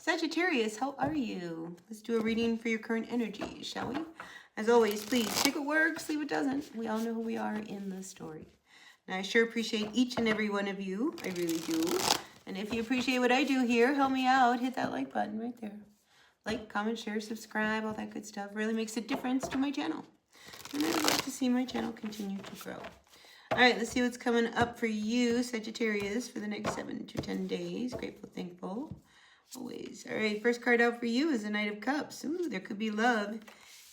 Sagittarius, how are you? Let's do a reading for your current energy, shall we? As always, please take what works, leave what doesn't. We all know who we are in the story. And I sure appreciate each and every one of you. I really do. And if you appreciate what I do here, help me out. Hit that like button right there. Like, comment, share, subscribe, all that good stuff. Really makes a difference to my channel. And I'd love to see my channel continue to grow. All right, let's see what's coming up for you, Sagittarius, for the next 7 to 10 days. Grateful, thankful, always. All right, first card out for you is the Knight of Cups. Ooh, there could be love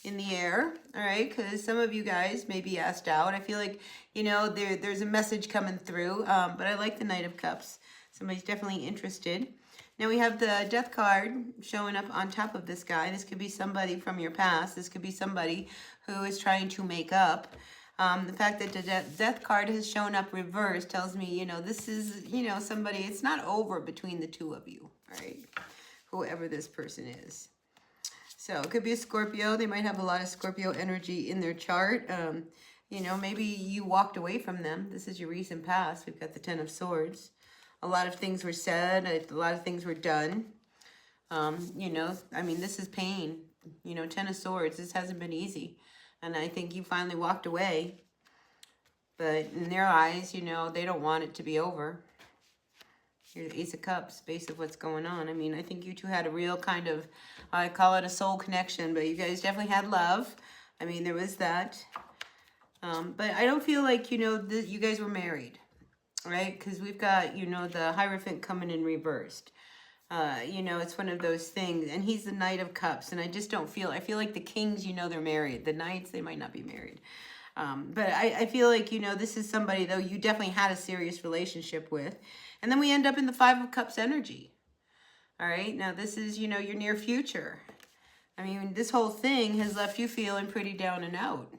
in the air, all right, because some of you guys may be asked out. I feel like, you know, there's a message coming through, but I like the Knight of Cups. Somebody's definitely interested. Now we have the Death card showing up on top of this guy. This could be somebody from your past. This could be somebody who is trying to make up. The fact that the Death card has shown up reversed tells me, you know, this is, you know, somebody, it's not over between the two of you, all right? Whoever this person is. So it could be a Scorpio. They might have a lot of Scorpio energy in their chart. You know, maybe you walked away from them. This is your recent past. We've got the Ten of Swords. A lot of things were said. A lot of things were done. You know, I mean, this is pain. You know, Ten of Swords. This hasn't been easy. And I think you finally walked away. But in their eyes, you know, they don't want it to be over. Here's the Ace of Cups, base of what's going on. I mean, I think you two had a real kind of, I call it a soul connection, but you guys definitely had love. I mean, there was that. But I don't feel like, you know, you guys were married, right? Because we've got, you know, the Hierophant coming in reversed. You know, it's one of those things. And he's the Knight of Cups. And I just don't feel, I feel like the kings, you know, they're married. The knights, they might not be married. But I feel like, you know, this is somebody, though, you definitely had a serious relationship with. And then we end up in the Five of Cups energy. All right. Now, this is, you know, your near future. I mean, this whole thing has left you feeling pretty down and out.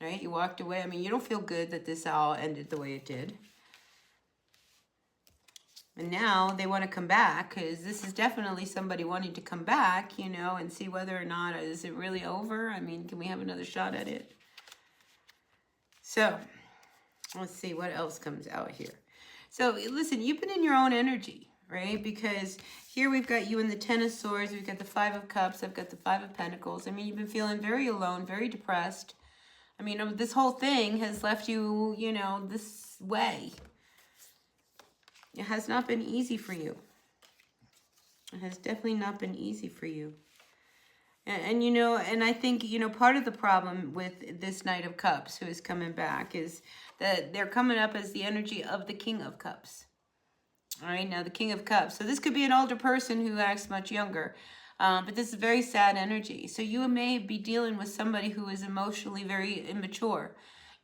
Right? You walked away. I mean, you don't feel good that this all ended the way it did. And now they want to come back, because this is definitely somebody wanting to come back, you know, and see whether or not, is it really over? I mean, can we have another shot at it? So, let's see what else comes out here. So, listen, you've been in your own energy, right? Because here we've got you in the Ten of Swords. We've got the Five of Cups. I've got the Five of Pentacles. I mean, you've been feeling very alone, very depressed. I mean, this whole thing has left you, you know, this way. It has not been easy for you. It has definitely not been easy for you. And, you know, and I think, you know, part of the problem with this Knight of Cups who is coming back is that they're coming up as the energy of the King of Cups. All right, now the King of Cups. So this could be an older person who acts much younger. But this is very sad energy. So you may be dealing with somebody who is emotionally very immature.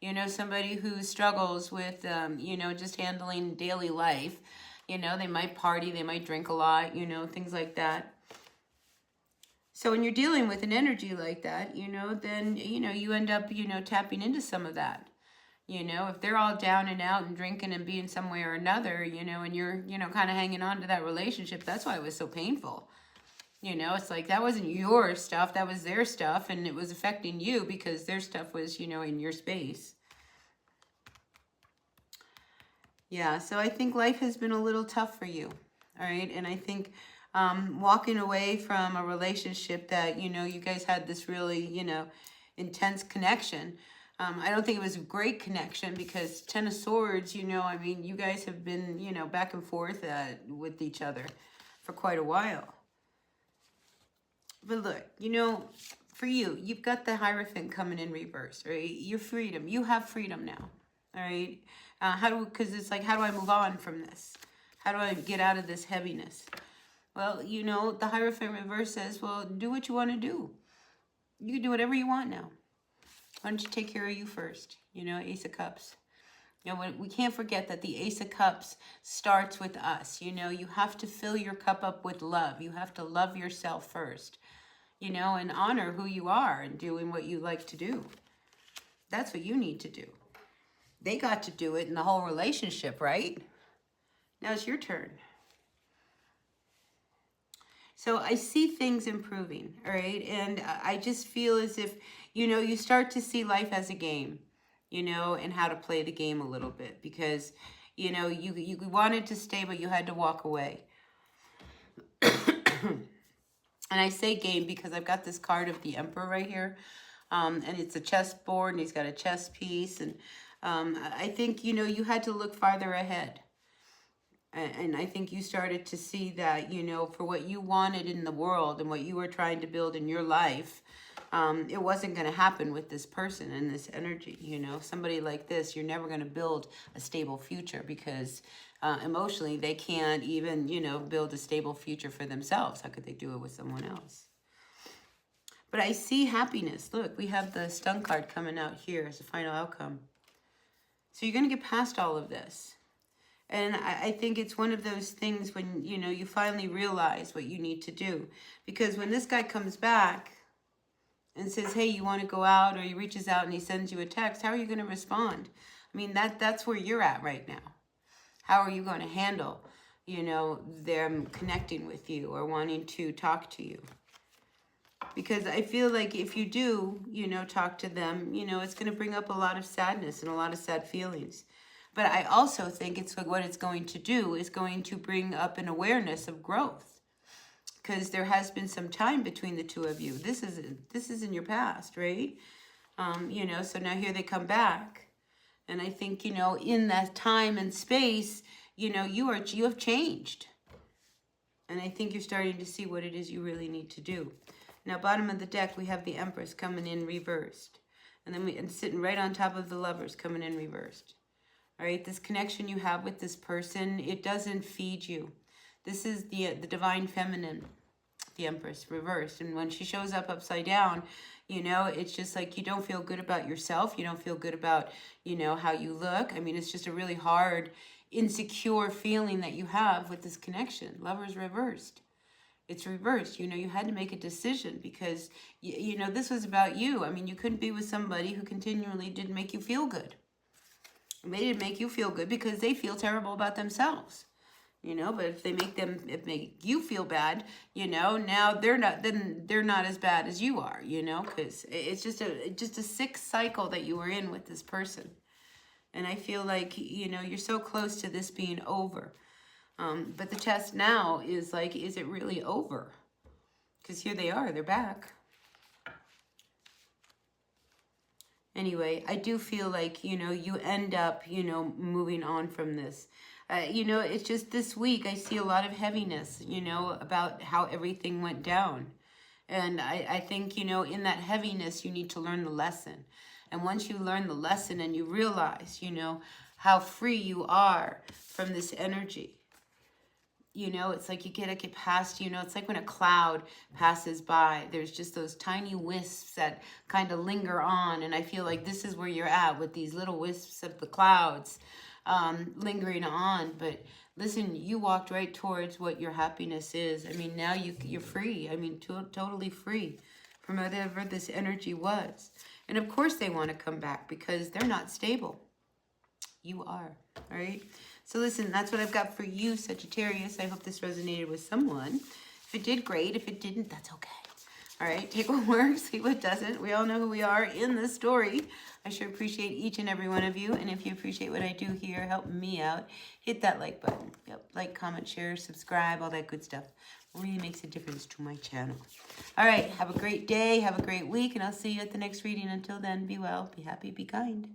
You know, somebody who struggles with, you know, just handling daily life. You know, they might party, they might drink a lot, you know, things like that. So when you're dealing with an energy like that, you know, then, you know, you end up, you know, tapping into some of that. You know, if they're all down and out and drinking and being some way or another, you know, and you're, you know, kind of hanging on to that relationship, that's why it was so painful. You know, it's like that wasn't your stuff, that was their stuff, and it was affecting you because their stuff was, you know, in your space. Yeah, so I think life has been a little tough for you, all right? And I think walking away from a relationship that, you know, you guys had this really, you know, intense connection. I don't think it was a great connection because Ten of Swords, you know, I mean, you guys have been, you know, back and forth with each other for quite a while. But look, you know, for you, you've got the Hierophant coming in reverse, right? Your freedom. You have freedom now, all right? Because it's like, how do I move on from this? How do I get out of this heaviness? Well, you know, the Hierophant reverse says, well, do what you want to do. You can do whatever you want now. Why don't you take care of you first? You know, Ace of Cups. You know, we can't forget that the Ace of Cups starts with us. You know, you have to fill your cup up with love. You have to love yourself first, you know, and honor who you are and doing what you like to do. That's what you need to do. They got to do it in the whole relationship, right? Now it's your turn. So I see things improving, all right? And I just feel as if, you know, you start to see life as a game, you know, and how to play the game a little bit because, you know, you wanted to stay, but you had to walk away. And I say game because I've got this card of the Emperor right here. And it's a chessboard, and he's got a chess piece. And I think, you know, you had to look farther ahead. And I think you started to see that, you know, for what you wanted in the world and what you were trying to build in your life, it wasn't going to happen with this person and this energy. You know, somebody like this, you're never going to build a stable future because emotionally they can't even, you know, build a stable future for themselves. How could they do it with someone else? But I see happiness. Look, we have the Stun card coming out here as a final outcome. So you're going to get past all of this. And I think it's one of those things when, you know, you finally realize what you need to do. Because when this guy comes back and says, hey, you want to go out, or he reaches out and he sends you a text, how are you going to respond? I mean, that's where you're at right now. How are you going to handle, you know, them connecting with you or wanting to talk to you? Because I feel like if you do, you know, talk to them, you know, it's going to bring up a lot of sadness and a lot of sad feelings. But I also think it's what it's going to do is going to bring up an awareness of growth. Because there has been some time between the two of you. This is in your past, right? You know, so now here they come back. And I think, you know, in that time and space, you know, you have changed. And I think you're starting to see what it is you really need to do. Now, bottom of the deck, we have the Empress coming in reversed. And then and sitting right on top of the Lovers coming in reversed. All right, this connection you have with this person, it doesn't feed you. This is the Divine Feminine, the Empress, reversed. And when she shows up upside down, you know, it's just like you don't feel good about yourself. You don't feel good about, you know, how you look. I mean, it's just a really hard, insecure feeling that you have with this connection. Lovers reversed. It's reversed. You know, you had to make a decision because, you know, this was about you. I mean, you couldn't be with somebody who continually didn't make you feel good. They didn't make you feel good because they feel terrible about themselves. You know, but if they make you feel bad, you know, now they're not as bad as you are, you know, because it's just a sick cycle that you were in with this person. And I feel like, you know, you're so close to this being over. But the test now is like, is it really over? Because here they are, they're back. Anyway, I do feel like, you know, you end up, you know, moving on from this. You know, it's just this week I see a lot of heaviness, you know, about how everything went down. And I think, you know, in that heaviness, you need to learn the lesson. And once you learn the lesson and you realize, you know, how free you are from this energy, you know, it's like you gotta get past, you know, it's like when a cloud passes by, there's just those tiny wisps that kind of linger on. And I feel like this is where you're at with these little wisps of the clouds lingering on. But listen, you walked right towards what your happiness is. I mean, now you're free. I mean, totally free from whatever this energy was. And of course they want to come back because they're not stable. You are, all right? So listen, that's what I've got for you, Sagittarius. I hope this resonated with someone. If it did, great. If it didn't, that's okay. All right, take what works, see what doesn't. We all know who we are in this story. I sure appreciate each and every one of you. And if you appreciate what I do here, help me out. Hit that like button. Yep, like, comment, share, subscribe, all that good stuff. Really makes a difference to my channel. All right, have a great day. Have a great week. And I'll see you at the next reading. Until then, be well, be happy, be kind.